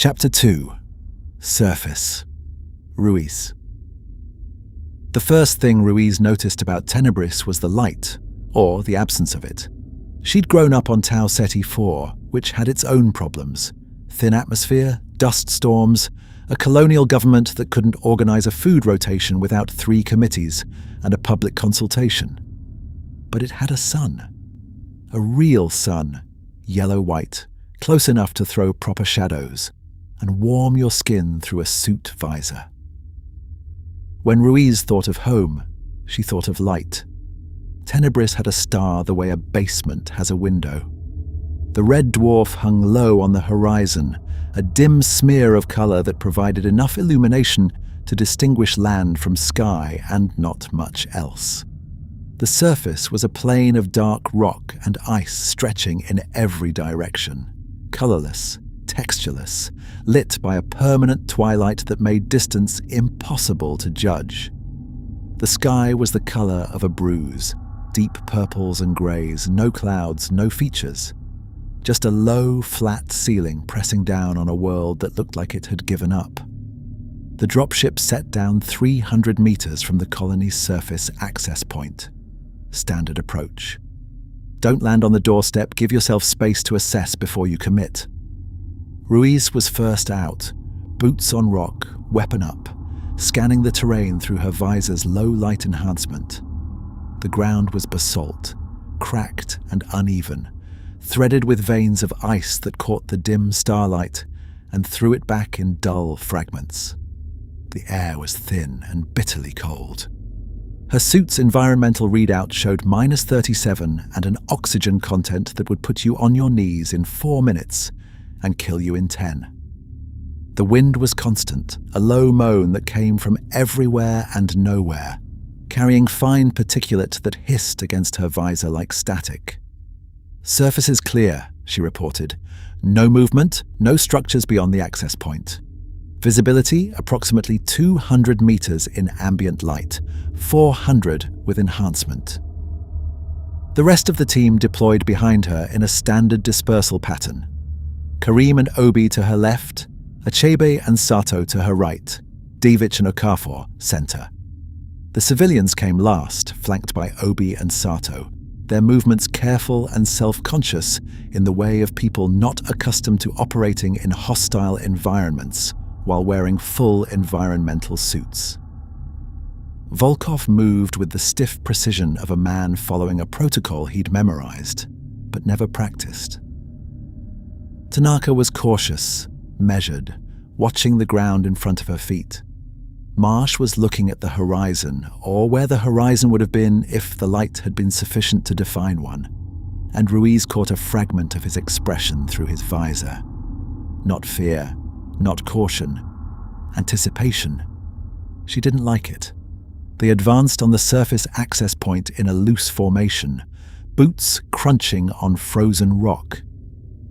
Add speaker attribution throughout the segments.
Speaker 1: Chapter 2. Surface. Ruiz. The first thing Ruiz noticed about Tenebris was the light, or the absence of it. She'd grown up on Tau Ceti 4, which had its own problems. Thin atmosphere, dust storms, a colonial government that couldn't organize a food rotation without 3 committees, and a public consultation. But it had a sun. A real sun, yellow-white, close enough to throw proper shadows, and warm your skin through a suit visor. When Ruiz thought of home, she thought of light. Tenebris had a star the way a basement has a window. The red dwarf hung low on the horizon, a dim smear of color that provided enough illumination to distinguish land from sky and not much else. The surface was a plain of dark rock and ice stretching in every direction, colorless, textureless, lit by a permanent twilight that made distance impossible to judge. The sky was the color of a bruise, deep purples and grays, no clouds, no features. Just a low, flat ceiling pressing down on a world that looked like it had given up. The dropship set down 300 meters from the colony's surface access point. Standard approach. Don't land on the doorstep, give yourself space to assess before you commit. Ruiz was first out, boots on rock, weapon up, scanning the terrain through her visor's low light enhancement. The ground was basalt, cracked and uneven, threaded with veins of ice that caught the dim starlight and threw it back in dull fragments. The air was thin and bitterly cold. Her suit's environmental readout showed -37 and an oxygen content that would put you on your knees in 4 minutes and kill you in 10. The wind was constant, a low moan that came from everywhere and nowhere, carrying fine particulate that hissed against her visor like static. "Surface is clear," she reported. "No movement, no structures beyond the access point. Visibility approximately 200 meters in ambient light, 400 with enhancement." The rest of the team deployed behind her in a standard dispersal pattern. Karim and Obi to her left, Achebe and Sato to her right, Divic and Okafor center. The civilians came last, flanked by Obi and Sato, their movements careful and self-conscious in the way of people not accustomed to operating in hostile environments while wearing full environmental suits. Volkov moved with the stiff precision of a man following a protocol he'd memorized, but never practiced. Tanaka was cautious, measured, watching the ground in front of her feet. Marsh was looking at the horizon, or where the horizon would have been if the light had been sufficient to define one, and Ruiz caught a fragment of his expression through his visor. Not fear, not caution, anticipation. She didn't like it. They advanced on the surface access point in a loose formation, boots crunching on frozen rock.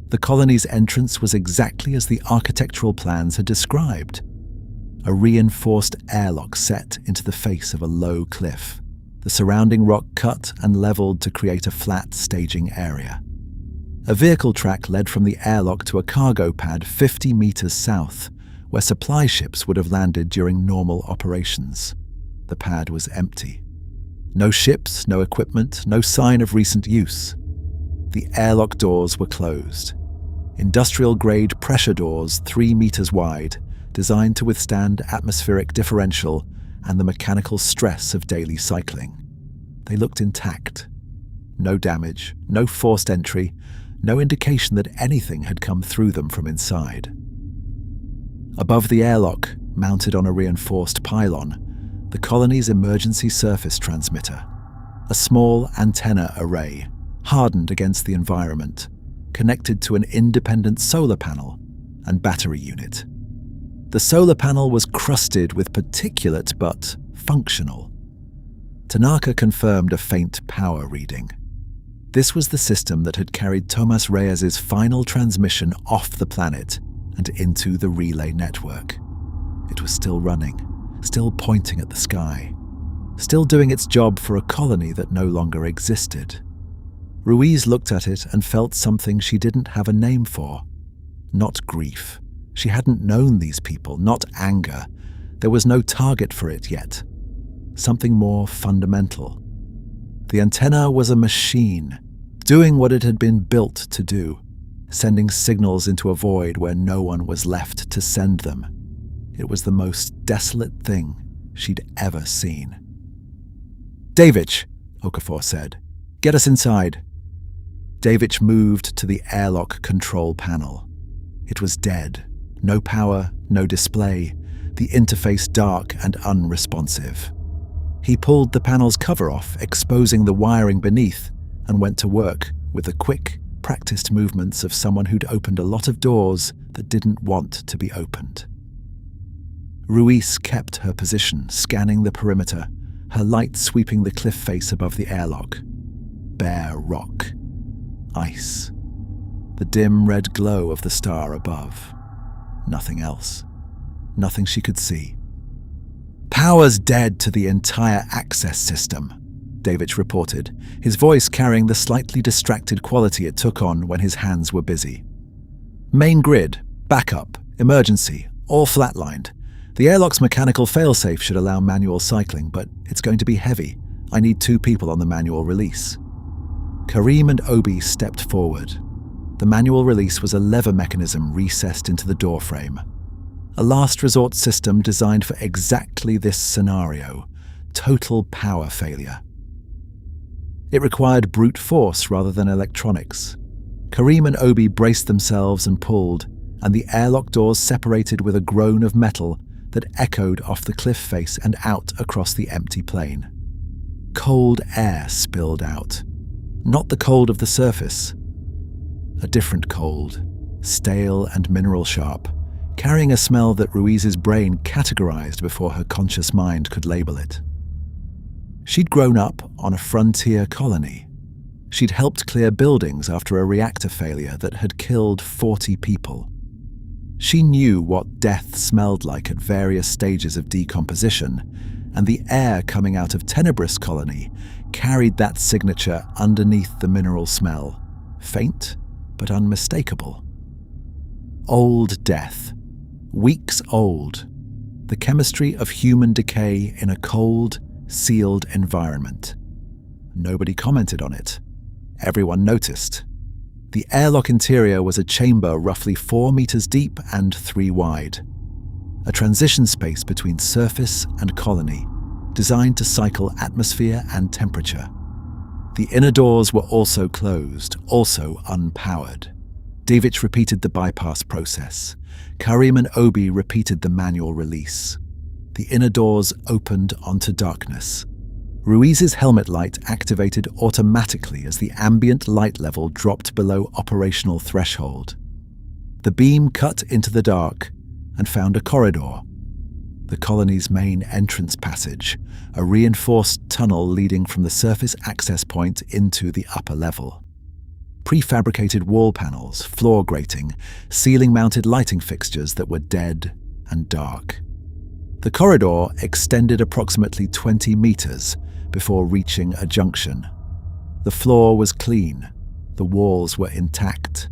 Speaker 1: The colony's entrance was exactly as the architectural plans had described. A reinforced airlock set into the face of a low cliff, the surrounding rock cut and leveled to create a flat staging area. A vehicle track led from the airlock to a cargo pad 50 meters south, where supply ships would have landed during normal operations. The pad was empty. No ships, no equipment, no sign of recent use. The airlock doors were closed. Industrial-grade pressure doors 3 meters wide, designed to withstand atmospheric differential and the mechanical stress of daily cycling. They looked intact. No damage, no forced entry, no indication that anything had come through them from inside. Above the airlock, mounted on a reinforced pylon, the colony's emergency surface transmitter, a small antenna array, hardened against the environment, connected to an independent solar panel and battery unit. The solar panel was crusted with particulate but functional. Tanaka confirmed a faint power reading. This was the system that had carried Tomas Reyes's final transmission off the planet and into the relay network. It was still running, still pointing at the sky, still doing its job for a colony that no longer existed. Ruiz looked at it and felt something she didn't have a name for. Not grief, She hadn't known these people, not anger. There was no target for it yet. Something more fundamental. The antenna was a machine, doing what it had been built to do, sending signals into a void where no one was left to send them. It was the most desolate thing she'd ever seen. "Davidge," Okafor said. "Get us inside." Davidge moved to the airlock control panel. It was dead. No power, no display, the interface dark and unresponsive. He pulled the panel's cover off, exposing the wiring beneath, and went to work with the quick, practiced movements of someone who'd opened a lot of doors that didn't want to be opened. Ruiz kept her position, scanning the perimeter, her light sweeping the cliff face above the airlock. Bare rock. Ice. The dim red glow of the star above. Nothing else. Nothing she could see. "Power's dead to the entire access system," Davidge reported, his voice carrying the slightly distracted quality it took on when his hands were busy. "Main grid, backup, emergency, all flatlined. The airlock's mechanical failsafe should allow manual cycling, but it's going to be heavy. I need 2 people on the manual release." Kareem and Obi stepped forward. The manual release was a lever mechanism recessed into the doorframe. A last resort system designed for exactly this scenario: total power failure. It required brute force rather than electronics. Kareem and Obi braced themselves and pulled, and the airlock doors separated with a groan of metal that echoed off the cliff face and out across the empty plain. Cold air spilled out. Not the cold of the surface. A different cold, stale and mineral sharp, carrying a smell that Ruiz's brain categorized before her conscious mind could label it. She'd grown up on a frontier colony. She'd helped clear buildings after a reactor failure that had killed 40 people. She knew what death smelled like at various stages of decomposition, and the air coming out of Tenebris colony carried that signature underneath the mineral smell, faint but unmistakable. Old death, weeks old, the chemistry of human decay in a cold, sealed environment. Nobody commented on it. Everyone noticed. The airlock interior was a chamber roughly 4 meters deep and 3 wide. A transition space between surface and colony, designed to cycle atmosphere and temperature. The inner doors were also closed, also unpowered. Davidge repeated the bypass process. Kareem and Obi repeated the manual release. The inner doors opened onto darkness. Ruiz's helmet light activated automatically as the ambient light level dropped below operational threshold. The beam cut into the dark and found a corridor. The colony's main entrance passage, a reinforced tunnel leading from the surface access point into the upper level. Prefabricated wall panels, floor grating, ceiling-mounted lighting fixtures that were dead and dark. The corridor extended approximately 20 meters before reaching a junction. The floor was clean. The walls were intact.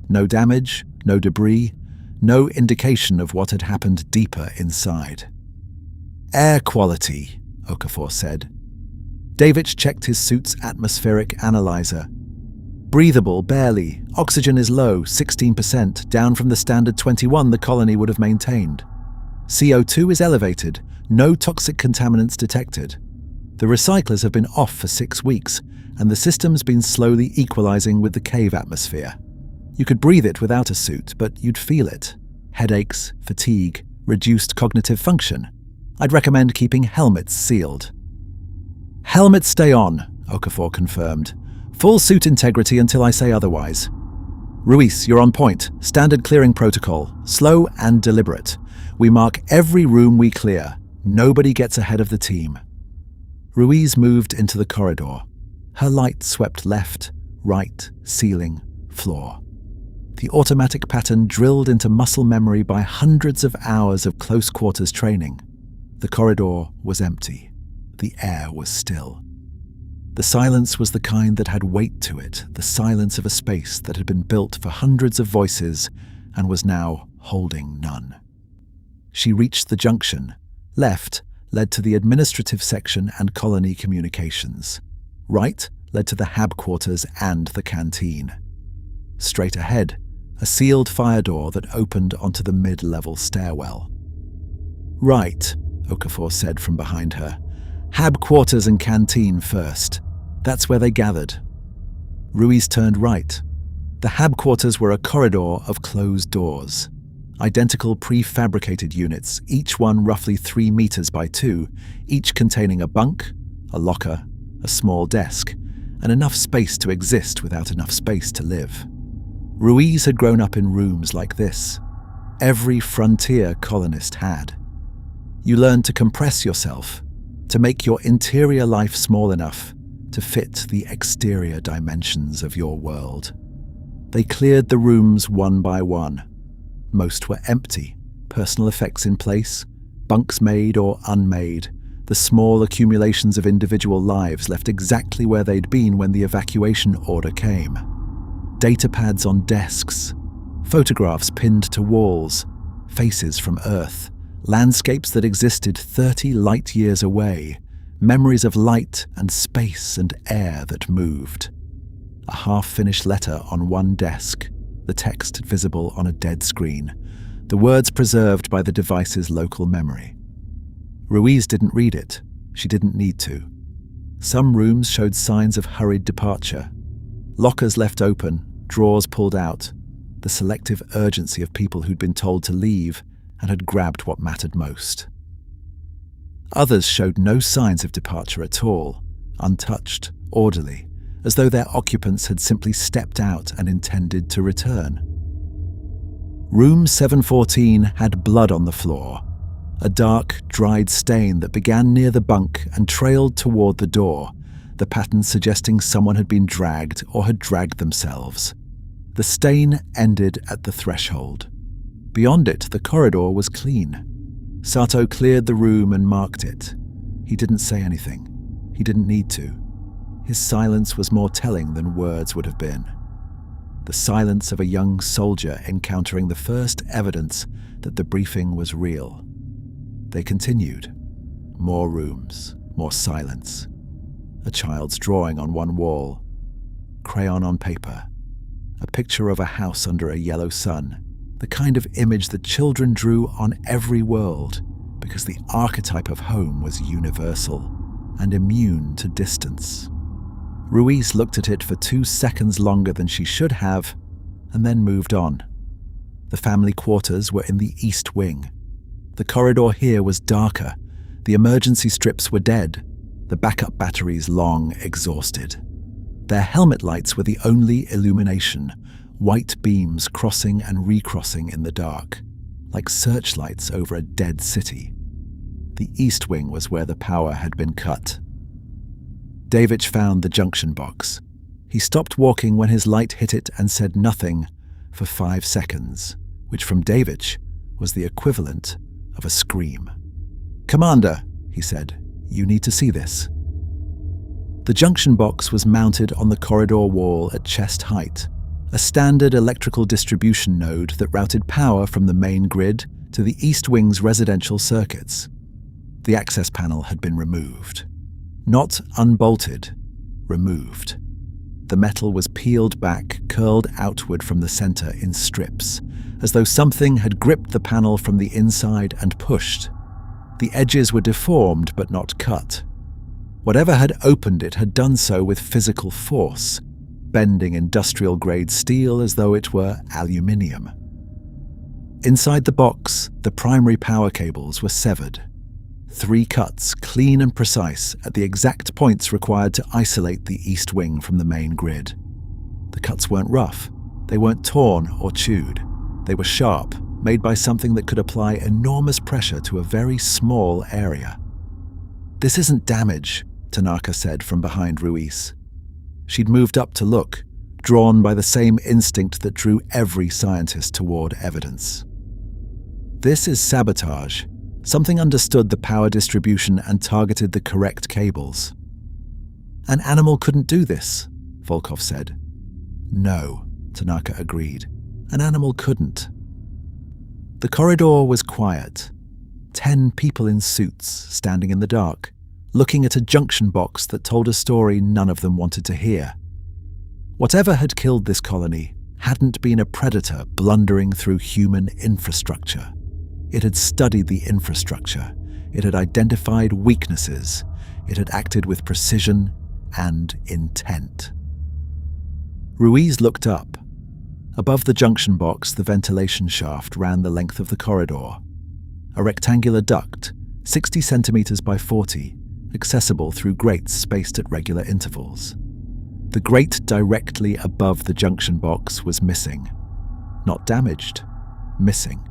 Speaker 1: No damage, no debris, no indication of what had happened deeper inside. "Air quality," Okafor said. Davidge checked his suit's atmospheric analyzer. "Breathable, barely. Oxygen is low, 16%, down from the standard 21 the colony would have maintained. CO2 is elevated, no toxic contaminants detected. The recyclers have been off for 6 weeks, and the system's been slowly equalizing with the cave atmosphere. You could breathe it without a suit, but you'd feel it. Headaches, fatigue, reduced cognitive function. I'd recommend keeping helmets sealed." "Helmets stay on," Okafor confirmed. "Full suit integrity until I say otherwise." "Ruiz, you're on point. Standard clearing protocol. Slow and deliberate. We mark every room we clear. Nobody gets ahead of the team." Ruiz moved into the corridor. Her light swept left, right, ceiling, floor. The automatic pattern drilled into muscle memory by hundreds of hours of close-quarters training. The corridor was empty. The air was still. The silence was the kind that had weight to it, the silence of a space that had been built for hundreds of voices and was now holding none. She reached the junction. Left led to the administrative section and colony communications. Right led to the Hab quarters and the canteen. Straight ahead, a sealed fire door that opened onto the mid-level stairwell. "Right," Okafor said from behind her. "Hab quarters and canteen first. That's where they gathered." Ruiz turned right. The Hab quarters were a corridor of closed doors. Identical prefabricated units, each one roughly 3 meters by 2, each containing a bunk, a locker, a small desk, and enough space to exist without enough space to live. Ruiz had grown up in rooms like this. Every frontier colonist had. You learned to compress yourself, to make your interior life small enough to fit the exterior dimensions of your world. They cleared the rooms one by one. Most were empty, personal effects in place, bunks made or unmade, the small accumulations of individual lives left exactly where they'd been when the evacuation order came. Data pads on desks, photographs pinned to walls, faces from Earth, landscapes that existed 30 light years away, memories of light and space and air that moved. A half-finished letter on one desk, the text visible on a dead screen, the words preserved by the device's local memory. Ruiz didn't read it. She didn't need to. Some rooms showed signs of hurried departure. Lockers left open, drawers pulled out, the selective urgency of people who'd been told to leave and had grabbed what mattered most. Others showed no signs of departure at all, untouched, orderly, as though their occupants had simply stepped out and intended to return. Room 714 had blood on the floor, a dark, dried stain that began near the bunk and trailed toward the door, the pattern suggesting someone had been dragged or had dragged themselves. The stain ended at the threshold. Beyond it, the corridor was clean. Sato cleared the room and marked it. He didn't say anything. He didn't need to. His silence was more telling than words would have been. The silence of a young soldier encountering the first evidence that the briefing was real. They continued. More rooms, more silence. A child's drawing on one wall. Crayon on paper. A picture of a house under a yellow sun. The kind of image that children drew on every world, because the archetype of home was universal and immune to distance. Ruiz looked at it for 2 seconds longer than she should have, and then moved on. The family quarters were in the east wing. The corridor here was darker. The emergency strips were dead, the backup batteries long exhausted. Their helmet lights were the only illumination, white beams crossing and recrossing in the dark, like searchlights over a dead city. The east wing was where the power had been cut. Davich found the junction box. He stopped walking when his light hit it and said nothing for 5 seconds, which from Davich was the equivalent of a scream. "Commander," he said, "you need to see this." The junction box was mounted on the corridor wall at chest height, a standard electrical distribution node that routed power from the main grid to the East Wing's residential circuits. The access panel had been removed. Not unbolted, removed. The metal was peeled back, curled outward from the center in strips, as though something had gripped the panel from the inside and pushed. The edges were deformed but not cut. Whatever had opened it had done so with physical force, bending industrial-grade steel as though it were aluminium. Inside the box, the primary power cables were severed. 3 cuts, clean and precise, at the exact points required to isolate the east wing from the main grid. The cuts weren't rough. They weren't torn or chewed. They were sharp, made by something that could apply enormous pressure to a very small area. "This isn't damage," Tanaka said from behind Ruiz. She'd moved up to look, drawn by the same instinct that drew every scientist toward evidence. "This is sabotage. Something understood the power distribution and targeted the correct cables." "An animal couldn't do this," Volkov said. "No," Tanaka agreed. "An animal couldn't." The corridor was quiet. 10 people in suits standing in the dark, looking at a junction box that told a story none of them wanted to hear. Whatever had killed this colony hadn't been a predator blundering through human infrastructure. It had studied the infrastructure. It had identified weaknesses. It had acted with precision and intent. Ruiz looked up. Above the junction box, the ventilation shaft ran the length of the corridor. A rectangular duct, 60 centimeters by 40, accessible through grates spaced at regular intervals. The grate directly above the junction box was missing. Not damaged, missing.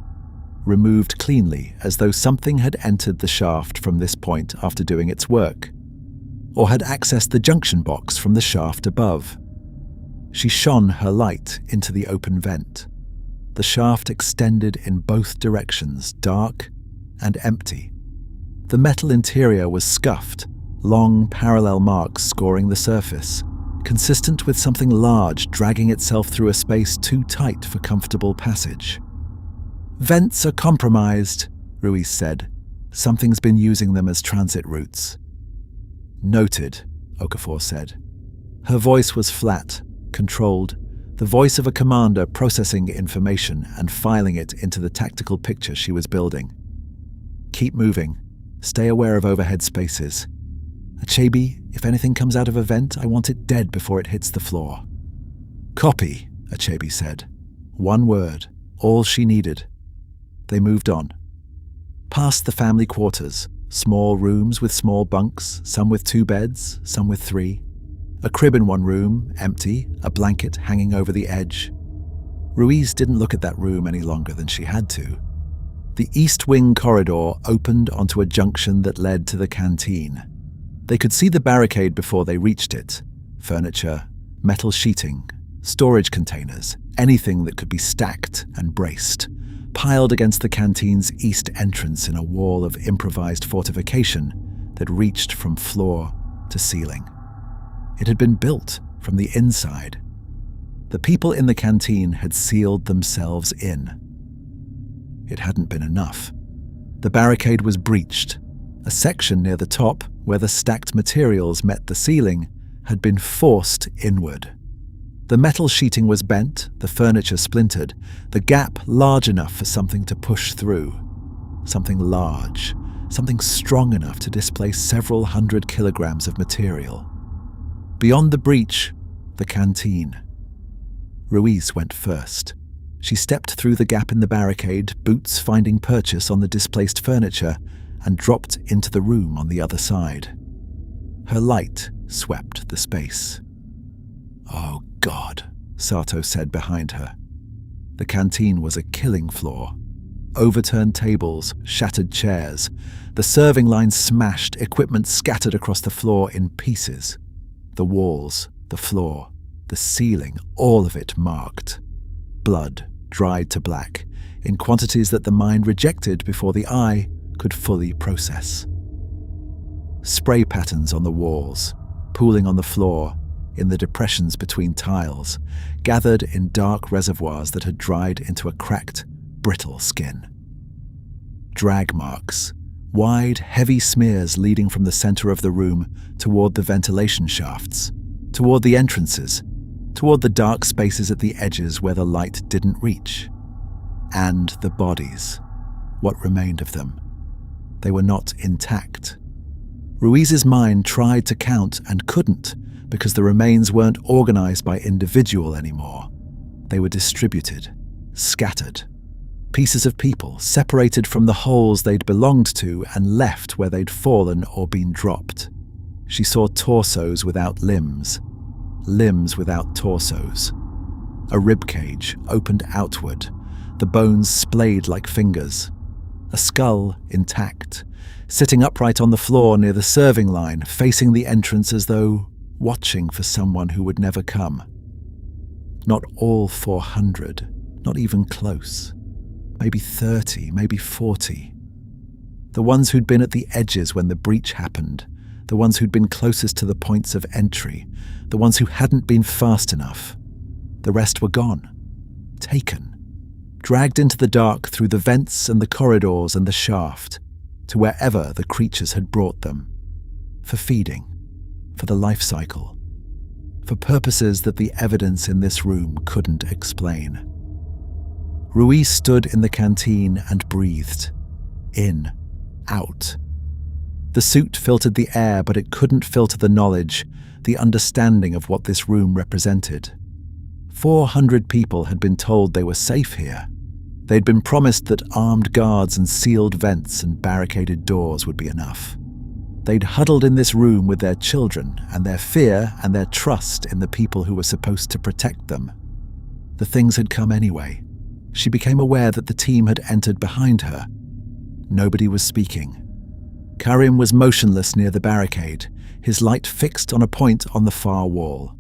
Speaker 1: Removed cleanly, as though something had entered the shaft from this point after doing its work, or had accessed the junction box from the shaft above. She shone her light into the open vent. The shaft extended in both directions, dark and empty. The metal interior was scuffed, long parallel marks scoring the surface, consistent with something large dragging itself through a space too tight for comfortable passage. "Vents are compromised," Ruiz said. "Something's been using them as transit routes." "Noted," Okafor said. Her voice was flat, controlled, the voice of a commander processing information and filing it into the tactical picture she was building. "Keep moving. Stay aware of overhead spaces. Achebe, if anything comes out of a vent, I want it dead before it hits the floor." "Copy," Achebe said. One word, all she needed. They moved on. Past the family quarters, small rooms with small bunks, some with 2 beds, some with 3. A crib in one room, empty, a blanket hanging over the edge. Ruiz didn't look at that room any longer than she had to. The east wing corridor opened onto a junction that led to the canteen. They could see the barricade before they reached it. Furniture, metal sheeting, storage containers, anything that could be stacked and braced, piled against the canteen's east entrance in a wall of improvised fortification that reached from floor to ceiling. It had been built from the inside. The people in the canteen had sealed themselves in. It hadn't been enough. The barricade was breached. A section near the top, where the stacked materials met the ceiling, had been forced inward. The metal sheeting was bent, the furniture splintered, the gap large enough for something to push through. Something large, something strong enough to displace several hundred kilograms of material. Beyond the breach, the canteen. Ruiz went first. She stepped through the gap in the barricade, boots finding purchase on the displaced furniture, and dropped into the room on the other side. Her light swept the space. "Oh God," Sato said behind her. The canteen was a killing floor. Overturned tables, shattered chairs, the serving line smashed, equipment scattered across the floor in pieces. The walls, the floor, the ceiling, all of it marked. Blood, dried to black, in quantities that the mind rejected before the eye could fully process. Spray patterns on the walls, pooling on the floor, in the depressions between tiles, gathered in dark reservoirs that had dried into a cracked, brittle skin. Drag marks, wide, heavy smears leading from the center of the room toward the ventilation shafts, toward the entrances, toward the dark spaces at the edges where the light didn't reach. And the bodies, what remained of them. They were not intact. Ruiz's mind tried to count and couldn't, because the remains weren't organized by individual anymore. They were distributed, scattered. Pieces of people separated from the holes they'd belonged to and left where they'd fallen or been dropped. She saw torsos without limbs, limbs without torsos. A rib cage opened outward, the bones splayed like fingers. A skull intact, sitting upright on the floor near the serving line, facing the entrance as though watching for someone who would never come. Not all 400, not even close. Maybe 30, maybe 40. The ones who'd been at the edges when the breach happened, the ones who'd been closest to the points of entry, the ones who hadn't been fast enough. The rest were gone, taken, dragged into the dark through the vents and the corridors and the shaft, to wherever the creatures had brought them, for feeding, for the life cycle, for purposes that the evidence in this room couldn't explain. Ruiz stood in the canteen and breathed. In, out. The suit filtered the air, but it couldn't filter the knowledge, the understanding of what this room represented. 400 people had been told they were safe here. They'd been promised that armed guards and sealed vents and barricaded doors would be enough. They'd huddled in this room with their children and their fear and their trust in the people who were supposed to protect them. The things had come anyway. She became aware that the team had entered behind her. Nobody was speaking. Karim was motionless near the barricade, his light fixed on a point on the far wall.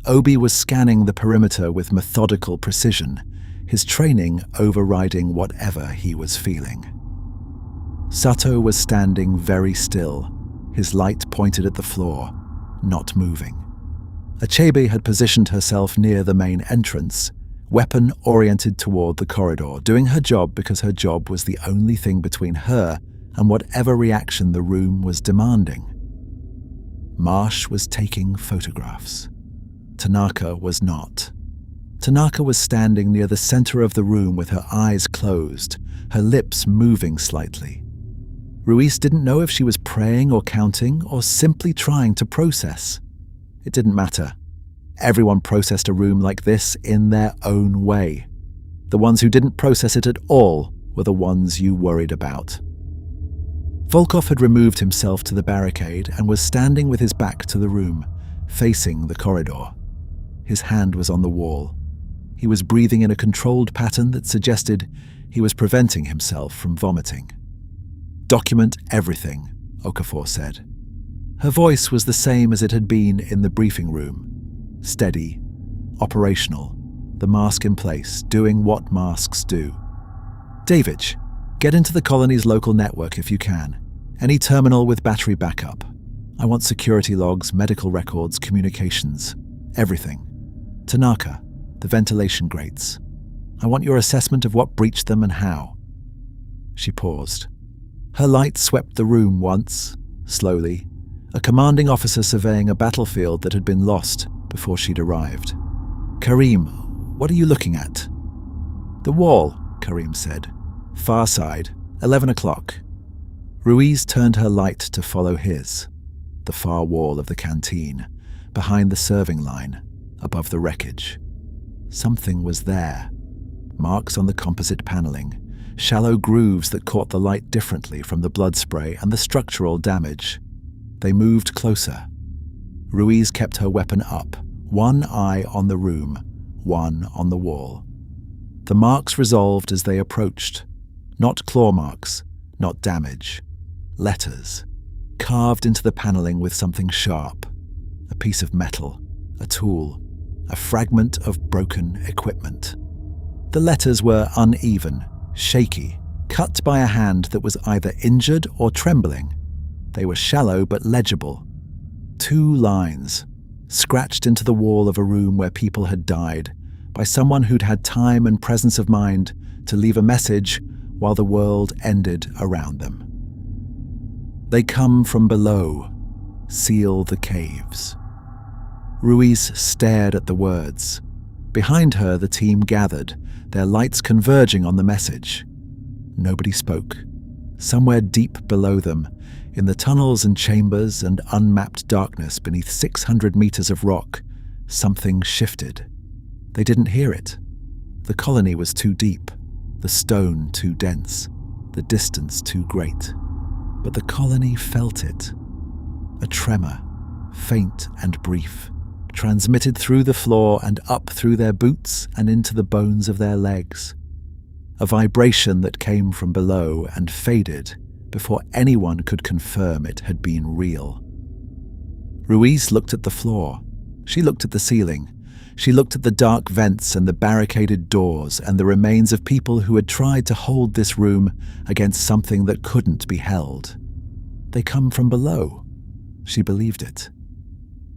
Speaker 1: Obi was scanning the perimeter with methodical precision, his training overriding whatever he was feeling. Sato was standing very still, his light pointed at the floor, not moving. Achebe had positioned herself near the main entrance, weapon oriented toward the corridor, doing her job because her job was the only thing between her and whatever reaction the room was demanding. Marsh was taking photographs. Tanaka was not. Tanaka was standing near the center of the room with her eyes closed, her lips moving slightly. Ruiz didn't know if she was praying or counting or simply trying to process. It didn't matter. Everyone processed a room like this in their own way. The ones who didn't process it at all were the ones you worried about. Volkov had removed himself to the barricade and was standing with his back to the room, facing the corridor. His hand was on the wall. He was breathing in a controlled pattern that suggested he was preventing himself from vomiting. "Document everything," Okafor said. Her voice was the same as it had been in the briefing room. Steady, operational, the mask in place, doing what masks do. "Davidge, get into the colony's local network if you can. Any terminal with battery backup. I want security logs, medical records, communications. Everything. Tanaka, the ventilation grates. I want your assessment of what breached them and how." She paused. Her light swept the room once, slowly, a commanding officer surveying a battlefield that had been lost before she'd arrived. "Karim, what are you looking at?" "The wall," Karim said. "Far side, 11 o'clock. Ruiz turned her light to follow his. The far wall of the canteen, behind the serving line, above the wreckage. Something was there. Marks on the composite paneling, shallow grooves that caught the light differently from the blood spray and the structural damage. They moved closer. Ruiz kept her weapon up, one eye on the room, one on the wall. The marks resolved as they approached. Not claw marks, not damage. Letters, carved into the paneling with something sharp. A piece of metal, a tool, a fragment of broken equipment. The letters were uneven, shaky, cut by a hand that was either injured or trembling. They were shallow but legible. 2 lines, scratched into the wall of a room where people had died, by someone who'd had time and presence of mind to leave a message while the world ended around them. "They come from below. Seal the caves." Ruiz stared at the words. Behind her, the team gathered, their lights converging on the message. Nobody spoke. Somewhere deep below them, in the tunnels and chambers and unmapped darkness beneath 600 meters of rock, something shifted. They didn't hear it. The colony was too deep, the stone too dense, the distance too great. But the colony felt it. A tremor, faint and brief, transmitted through the floor and up through their boots and into the bones of their legs. A vibration that came from below and faded before anyone could confirm it had been real. Ruiz looked at the floor. She looked at the ceiling. She looked at the dark vents and the barricaded doors and the remains of people who had tried to hold this room against something that couldn't be held. They come from below. She believed it.